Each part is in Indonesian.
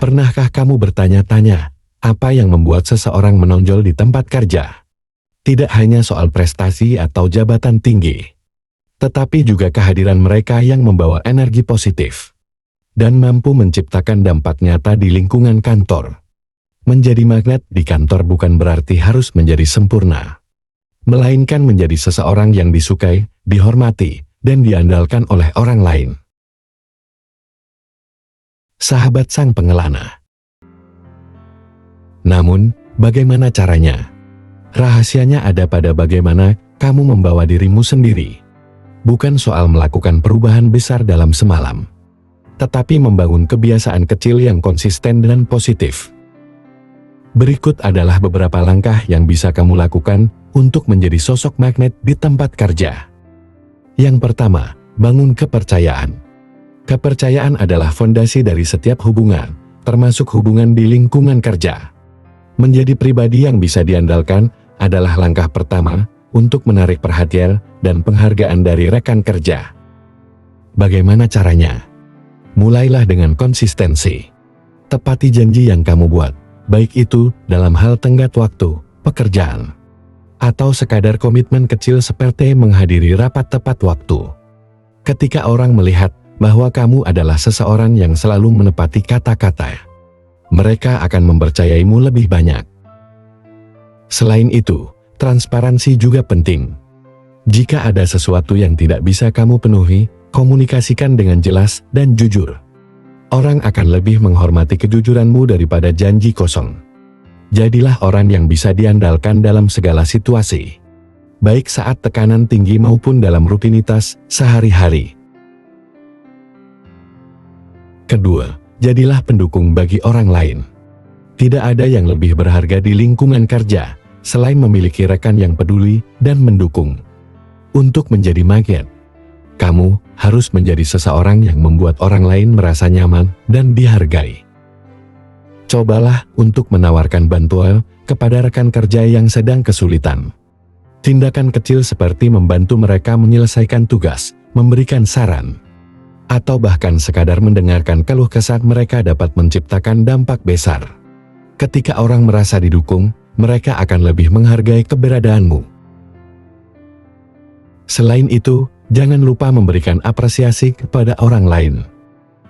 Pernahkah kamu bertanya-tanya, apa yang membuat seseorang menonjol di tempat kerja? Tidak hanya soal prestasi atau jabatan tinggi, tetapi juga kehadiran mereka yang membawa energi positif dan mampu menciptakan dampak nyata di lingkungan kantor. Menjadi magnet di kantor bukan berarti harus menjadi sempurna, melainkan menjadi seseorang yang disukai, dihormati, dan diandalkan oleh orang lain. Sahabat sang pengelana. Namun, bagaimana caranya? Rahasianya ada pada bagaimana kamu membawa dirimu sendiri. Bukan soal melakukan perubahan besar dalam semalam, tetapi membangun kebiasaan kecil yang konsisten dan positif. Berikut adalah beberapa langkah yang bisa kamu lakukan untuk menjadi sosok magnet di tempat kerja. Yang pertama, bangun kepercayaan. Kepercayaan adalah fondasi dari setiap hubungan, termasuk hubungan di lingkungan kerja. Menjadi pribadi yang bisa diandalkan adalah langkah pertama untuk menarik perhatian dan penghargaan dari rekan kerja. Bagaimana caranya? Mulailah dengan konsistensi. Tepati janji yang kamu buat, baik itu dalam hal tenggat waktu, pekerjaan, atau sekadar komitmen kecil seperti menghadiri rapat tepat waktu. Ketika orang melihat bahwa kamu adalah seseorang yang selalu menepati kata-kata, mereka akan mempercayaimu lebih banyak. Selain itu, transparansi juga penting. Jika ada sesuatu yang tidak bisa kamu penuhi, komunikasikan dengan jelas dan jujur. Orang akan lebih menghormati kejujuranmu daripada janji kosong. Jadilah orang yang bisa diandalkan dalam segala situasi, baik saat tekanan tinggi maupun dalam rutinitas sehari-hari. Kedua, jadilah pendukung bagi orang lain. Tidak ada yang lebih berharga di lingkungan kerja selain memiliki rekan yang peduli dan mendukung. Untuk menjadi magnet, kamu harus menjadi seseorang yang membuat orang lain merasa nyaman dan dihargai. Cobalah untuk menawarkan bantuan kepada rekan kerja yang sedang kesulitan. Tindakan kecil seperti membantu mereka menyelesaikan tugas, memberikan saran, atau bahkan sekadar mendengarkan keluh kesah mereka dapat menciptakan dampak besar. Ketika orang merasa didukung, mereka akan lebih menghargai keberadaanmu. Selain itu, jangan lupa memberikan apresiasi kepada orang lain.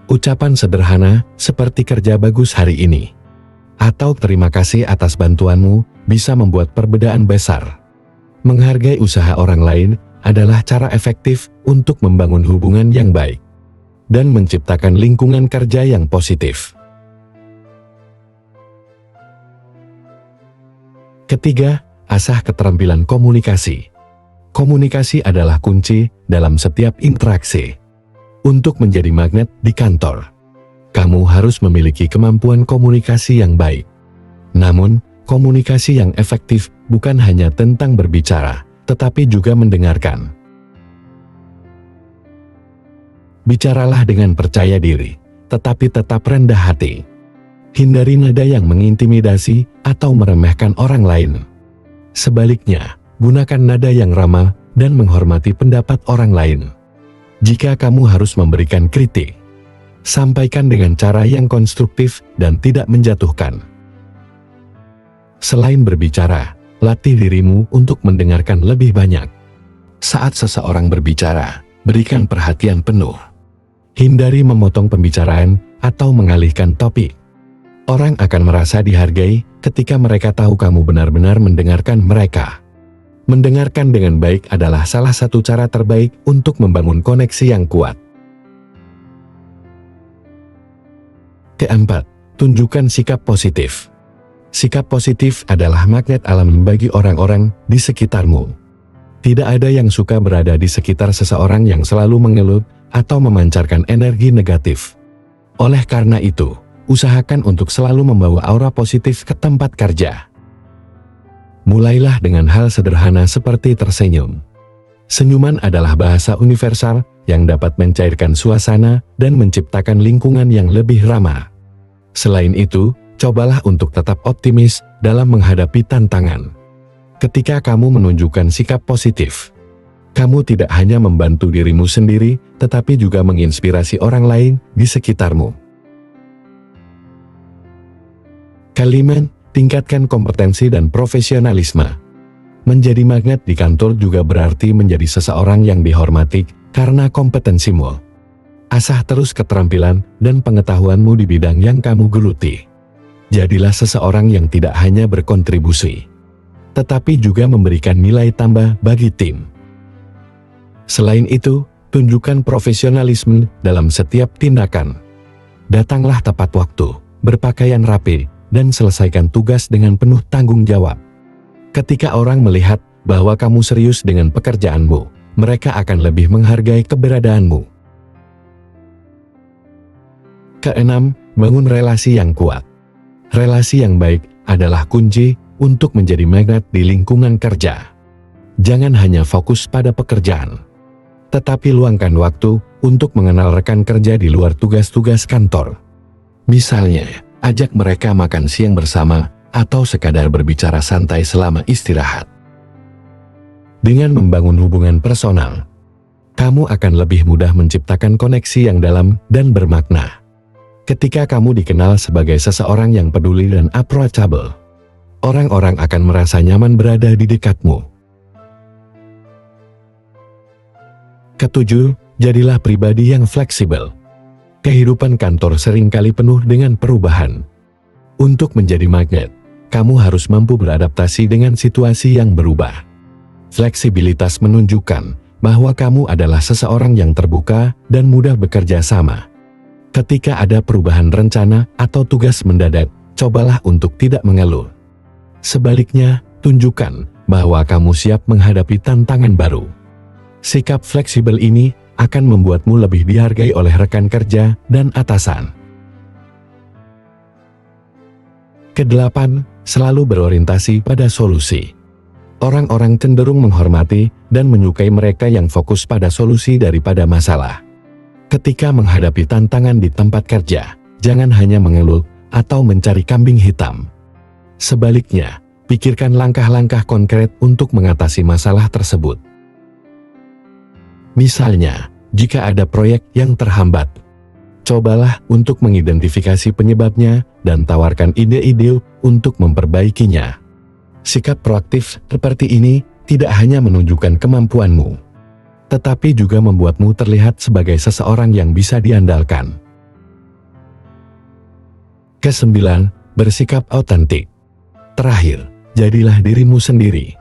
Ucapan sederhana seperti "kerja bagus hari ini" atau "terima kasih atas bantuanmu" bisa membuat perbedaan besar. Menghargai usaha orang lain adalah cara efektif untuk membangun hubungan yang baik dan menciptakan lingkungan kerja yang positif. Ketiga, asah keterampilan komunikasi. Komunikasi adalah kunci dalam setiap interaksi. Untuk menjadi magnet di kantor, kamu harus memiliki kemampuan komunikasi yang baik. Namun, komunikasi yang efektif bukan hanya tentang berbicara, tetapi juga mendengarkan. Bicaralah dengan percaya diri, tetapi tetap rendah hati. Hindari nada yang mengintimidasi atau meremehkan orang lain. Sebaliknya, gunakan nada yang ramah dan menghormati pendapat orang lain. Jika kamu harus memberikan kritik, sampaikan dengan cara yang konstruktif dan tidak menjatuhkan. Selain berbicara, latih dirimu untuk mendengarkan lebih banyak. Saat seseorang berbicara, berikan perhatian penuh. Hindari memotong pembicaraan atau mengalihkan topik. Orang akan merasa dihargai ketika mereka tahu kamu benar-benar mendengarkan mereka. Mendengarkan dengan baik adalah salah satu cara terbaik untuk membangun koneksi yang kuat. Keempat, tunjukkan sikap positif. Sikap positif adalah magnet alam bagi orang-orang di sekitarmu. Tidak ada yang suka berada di sekitar seseorang yang selalu mengeluh atau memancarkan energi negatif. Oleh karena itu, usahakan untuk selalu membawa aura positif ke tempat kerja. Mulailah dengan hal sederhana seperti tersenyum. Senyuman adalah bahasa universal yang dapat mencairkan suasana dan menciptakan lingkungan yang lebih ramah. Selain itu, cobalah untuk tetap optimis dalam menghadapi tantangan. Ketika kamu menunjukkan sikap positif, kamu tidak hanya membantu dirimu sendiri, tetapi juga menginspirasi orang lain di sekitarmu. Kelima, tingkatkan kompetensi dan profesionalisme. Menjadi magnet di kantor juga berarti menjadi seseorang yang dihormati karena kompetensimu. Asah terus keterampilan dan pengetahuanmu di bidang yang kamu geluti. Jadilah seseorang yang tidak hanya berkontribusi, tetapi juga memberikan nilai tambah bagi tim. Selain itu, tunjukkan profesionalisme dalam setiap tindakan. Datanglah tepat waktu, berpakaian rapi, dan selesaikan tugas dengan penuh tanggung jawab. Ketika orang melihat bahwa kamu serius dengan pekerjaanmu, mereka akan lebih menghargai keberadaanmu. Keenam, bangun relasi yang kuat. Relasi yang baik adalah kunci untuk menjadi magnet di lingkungan kerja. Jangan hanya fokus pada pekerjaan, tetapi luangkan waktu untuk mengenal rekan kerja di luar tugas-tugas kantor. Misalnya, ajak mereka makan siang bersama atau sekadar berbicara santai selama istirahat. Dengan membangun hubungan personal, kamu akan lebih mudah menciptakan koneksi yang dalam dan bermakna. Ketika kamu dikenal sebagai seseorang yang peduli dan approachable, orang-orang akan merasa nyaman berada di dekatmu. Ketujuh, jadilah pribadi yang fleksibel. Kehidupan kantor seringkali penuh dengan perubahan. Untuk menjadi magnet, kamu harus mampu beradaptasi dengan situasi yang berubah. Fleksibilitas menunjukkan bahwa kamu adalah seseorang yang terbuka dan mudah bekerja sama. Ketika ada perubahan rencana atau tugas mendadak, cobalah untuk tidak mengeluh. Sebaliknya, tunjukkan bahwa kamu siap menghadapi tantangan baru. Sikap fleksibel ini akan membuatmu lebih dihargai oleh rekan kerja dan atasan. Kedelapan, selalu berorientasi pada solusi. Orang-orang cenderung menghormati dan menyukai mereka yang fokus pada solusi daripada masalah. Ketika menghadapi tantangan di tempat kerja, jangan hanya mengeluh atau mencari kambing hitam. Sebaliknya, pikirkan langkah-langkah konkret untuk mengatasi masalah tersebut. Misalnya, jika ada proyek yang terhambat, cobalah untuk mengidentifikasi penyebabnya dan tawarkan ide-ide untuk memperbaikinya. Sikap proaktif seperti ini tidak hanya menunjukkan kemampuanmu, tetapi juga membuatmu terlihat sebagai seseorang yang bisa diandalkan. Kesembilan, bersikap autentik. Terakhir, jadilah dirimu sendiri.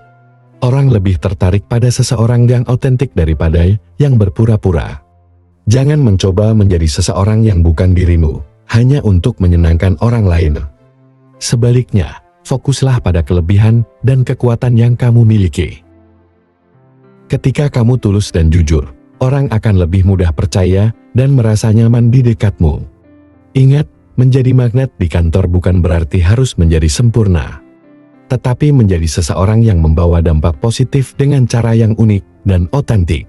Orang lebih tertarik pada seseorang yang autentik daripada yang berpura-pura. Jangan mencoba menjadi seseorang yang bukan dirimu, hanya untuk menyenangkan orang lain. Sebaliknya, fokuslah pada kelebihan dan kekuatan yang kamu miliki. Ketika kamu tulus dan jujur, orang akan lebih mudah percaya dan merasa nyaman di dekatmu. Ingat, menjadi magnet di kantor bukan berarti harus menjadi sempurna, tetapi menjadi seseorang yang membawa dampak positif dengan cara yang unik dan otentik.